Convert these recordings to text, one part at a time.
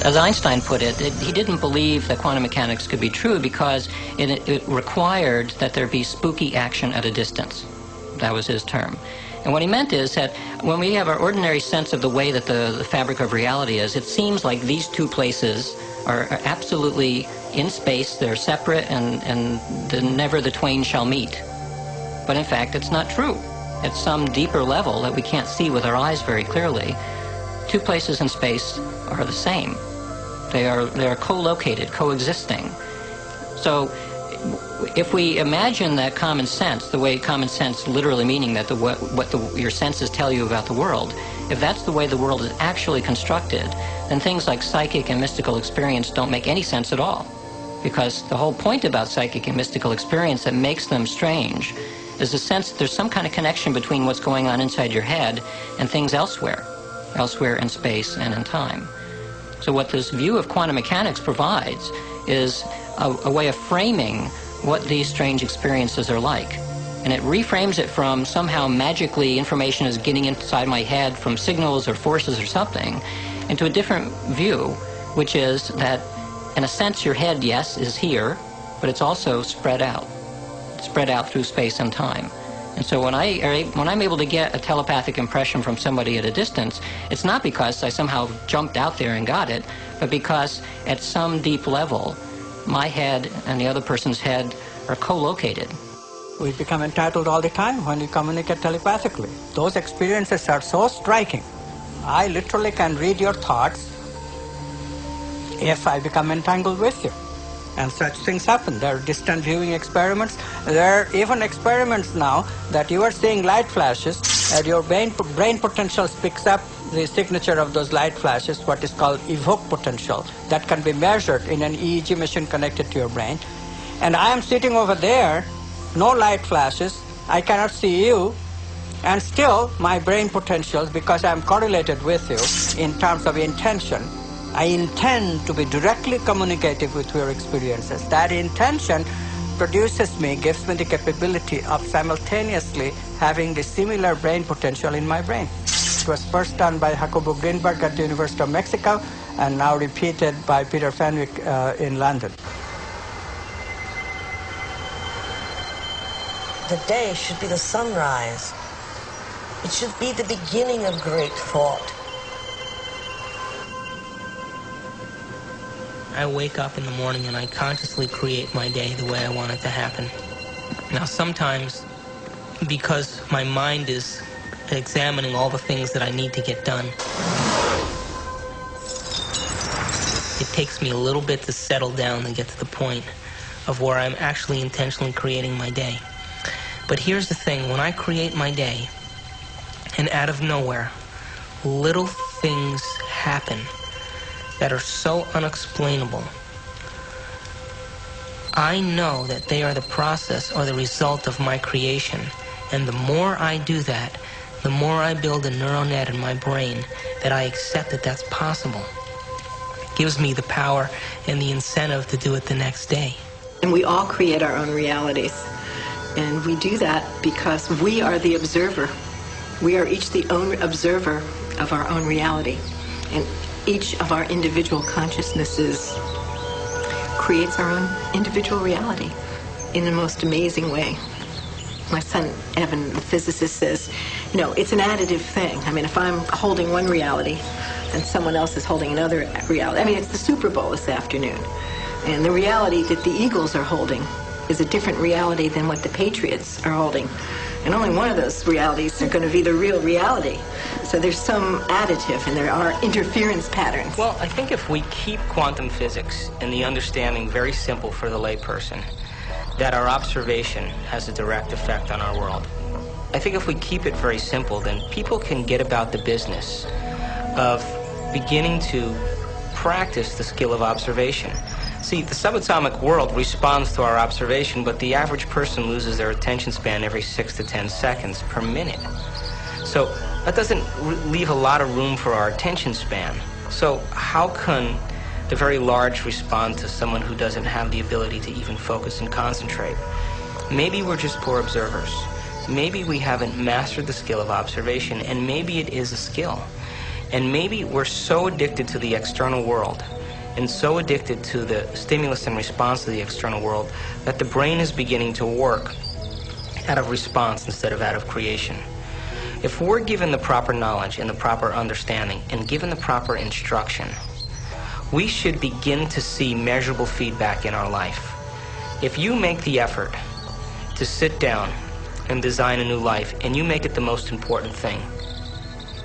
as Einstein put it, he didn't believe that quantum mechanics could be true because it required that there be spooky action at a distance. That was his term. And what he meant is that when we have our ordinary sense of the way that the fabric of reality is, it seems like these two places are absolutely in space, they're separate, and never the twain shall meet. But in fact, it's not true. At some deeper level that we can't see with our eyes very clearly, two places in space are the same. They are co-located, coexisting. So if we imagine that common sense, the way common sense literally meaning that your senses tell you about the world, if that's the way the world is actually constructed, then things like psychic and mystical experience don't make any sense at all. Because the whole point about psychic and mystical experience that makes them strange is the sense that there's some kind of connection between what's going on inside your head and things elsewhere in space and in time. So what this view of quantum mechanics provides is a way of framing what these strange experiences are like. And it reframes it from somehow magically information is getting inside my head from signals or forces or something into a different view, which is that in a sense your head, yes, is here, but it's also spread out through space and time. And so when I'm able to get a telepathic impression from somebody at a distance, it's not because I somehow jumped out there and got it, but because at some deep level, my head and the other person's head are co-located. We become entitled all the time when we communicate telepathically. Those experiences are so striking. I literally can read your thoughts if I become entangled with you. And such things happen. There are distant viewing experiments. There are even experiments now that you are seeing light flashes and your brain potential picks up the signature of those light flashes, what is called evoked potential, that can be measured in an EEG machine connected to your brain. And I am sitting over there, no light flashes, I cannot see you, and still my brain potentials, because I am correlated with you in terms of intention, I intend to be directly communicative with your experiences. That intention produces me, gives me the capability of simultaneously having the similar brain potential in my brain. It was first done by Jacobo Greenberg at the University of Mexico and now repeated by Peter Fenwick in London. The day should be the sunrise. It should be the beginning of great thought. I wake up in the morning and I consciously create my day the way I want it to happen. Now sometimes, because my mind is examining all the things that I need to get done, it takes me a little bit to settle down and get to the point of where I'm actually intentionally creating my day. But here's the thing, when I create my day, and out of nowhere, little things happen that are so unexplainable, I know that they are the process or the result of my creation. And the more I do that, the more I build a neural net in my brain that I accept that that's possible. It gives me the power and the incentive to do it the next day. And we all create our own realities. And we do that because we are the observer. We are each the own observer of our own reality. And each of our individual consciousnesses creates our own individual reality in the most amazing way. My son, Evan, the physicist, says, you know, it's an additive thing. I mean, if I'm holding one reality and someone else is holding another reality, I mean, it's the Super Bowl this afternoon. And the reality that the Eagles are holding is a different reality than what the Patriots are holding. And only one of those realities are going to be the real reality. So there's some additive, and there are interference patterns. Well, I think if we keep quantum physics and the understanding very simple for the layperson, that our observation has a direct effect on our world. I think if we keep it very simple, then people can get about the business of beginning to practice the skill of observation. See, the subatomic world responds to our observation, but the average person loses their attention span every 6 to 10 seconds per minute. So that doesn't leave a lot of room for our attention span. So how can the very large respond to someone who doesn't have the ability to even focus and concentrate? Maybe we're just poor observers. Maybe we haven't mastered the skill of observation, and maybe it is a skill. And maybe we're so addicted to the external world and so addicted to the stimulus and response to the external world that the brain is beginning to work out of response instead of out of creation. If we're given the proper knowledge and the proper understanding and given the proper instruction, we should begin to see measurable feedback in our life. If you make the effort to sit down and design a new life, and you make it the most important thing,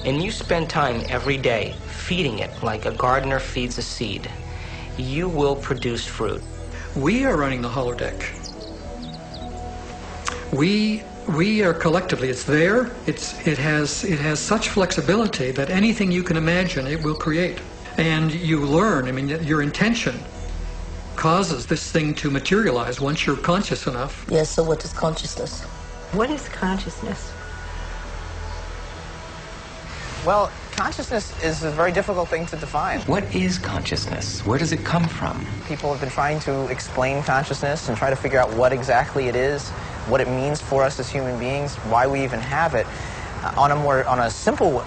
and you spend time every day feeding it like a gardener feeds a seed, you will produce fruit. We are running the holodeck. We are collectively, it's there, it has such flexibility that anything you can imagine it will create. And you learn, I mean, your intention causes this thing to materialize once you're conscious enough. Yes, so what is consciousness? What is consciousness? Well, consciousness is a very difficult thing to define. What is consciousness? Where does it come from? People have been trying to explain consciousness and try to figure out what exactly it is, what it means for us as human beings, why we even have it. On a simple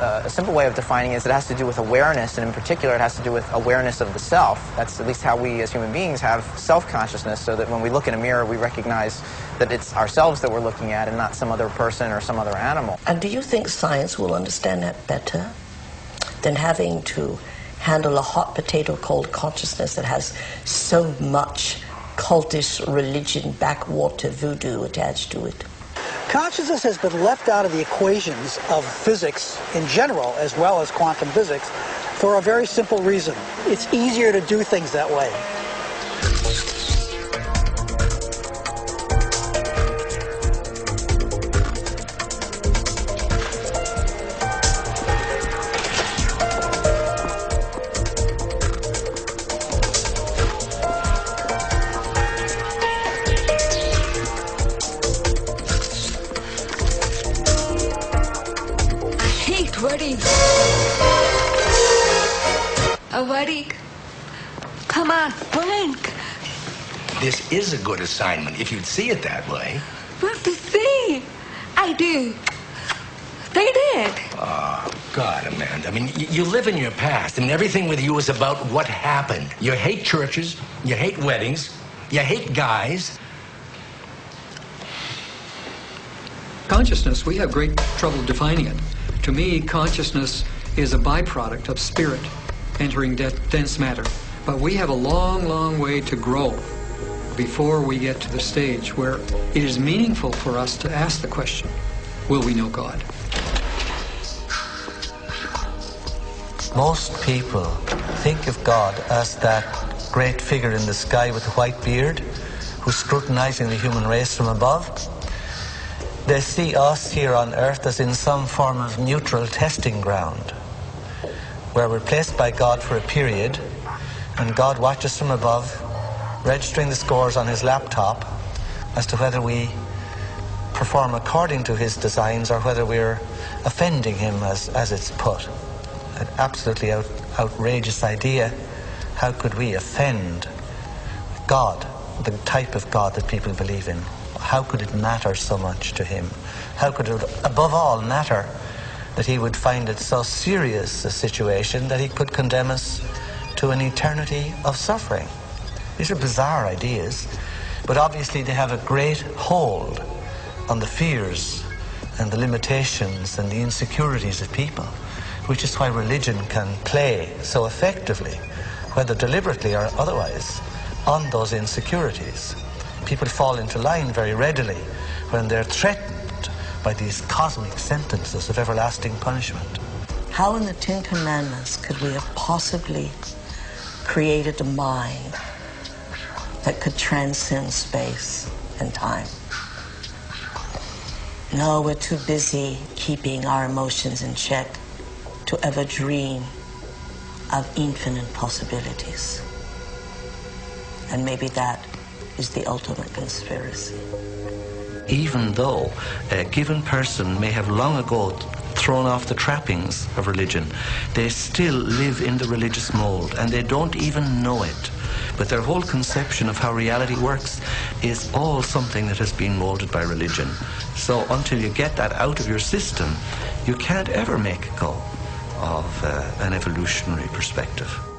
way of defining it is it has to do with awareness, and in particular it has to do with awareness of the self. That's at least how we as human beings have self-consciousness, so that when we look in a mirror we recognize that it's ourselves that we're looking at and not some other person or some other animal. And do you think science will understand that better than having to handle a hot potato called consciousness that has so much cultish religion, backwater voodoo attached to it? Consciousness has been left out of the equations of physics in general, as well as quantum physics, for a very simple reason. It's easier to do things that way. Come on, blink. This is a good assignment, if you'd see it that way. What to see? I do. They did. Oh, God, Amanda. I mean, you live in your past. I mean, everything with you is about what happened. You hate churches. You hate weddings. You hate guys. Consciousness, we have great trouble defining it. To me, consciousness is a byproduct of spirit entering dense matter. But we have a long, long way to grow before we get to the stage where it is meaningful for us to ask the question, will we know God? Most people think of God as that great figure in the sky with a white beard who's scrutinizing the human race from above. They see us here on earth as in some form of neutral testing ground, where we're placed by God for a period, and God watches from above, registering the scores on his laptop as to whether we perform according to his designs or whether we're offending him, as it's put. An absolutely outrageous idea. How could we offend God, the type of God that people believe in? How could it matter so much to him? How could it, above all, matter that he would find it so serious a situation that he could condemn us to an eternity of suffering? These are bizarre ideas, but obviously they have a great hold on the fears and the limitations and the insecurities of people, which is why religion can play so effectively, whether deliberately or otherwise, on those insecurities. People fall into line very readily when they're threatened by these cosmic sentences of everlasting punishment. How in the Ten Commandments could we have possibly created a mind that could transcend space and time? No, we're too busy keeping our emotions in check to ever dream of infinite possibilities. And maybe that is the ultimate conspiracy. Even though a given person may have long ago thrown off the trappings of religion, they still live in the religious mold, and they don't even know it. But their whole conception of how reality works is all something that has been molded by religion. So until you get that out of your system, you can't ever make it go. of an evolutionary perspective.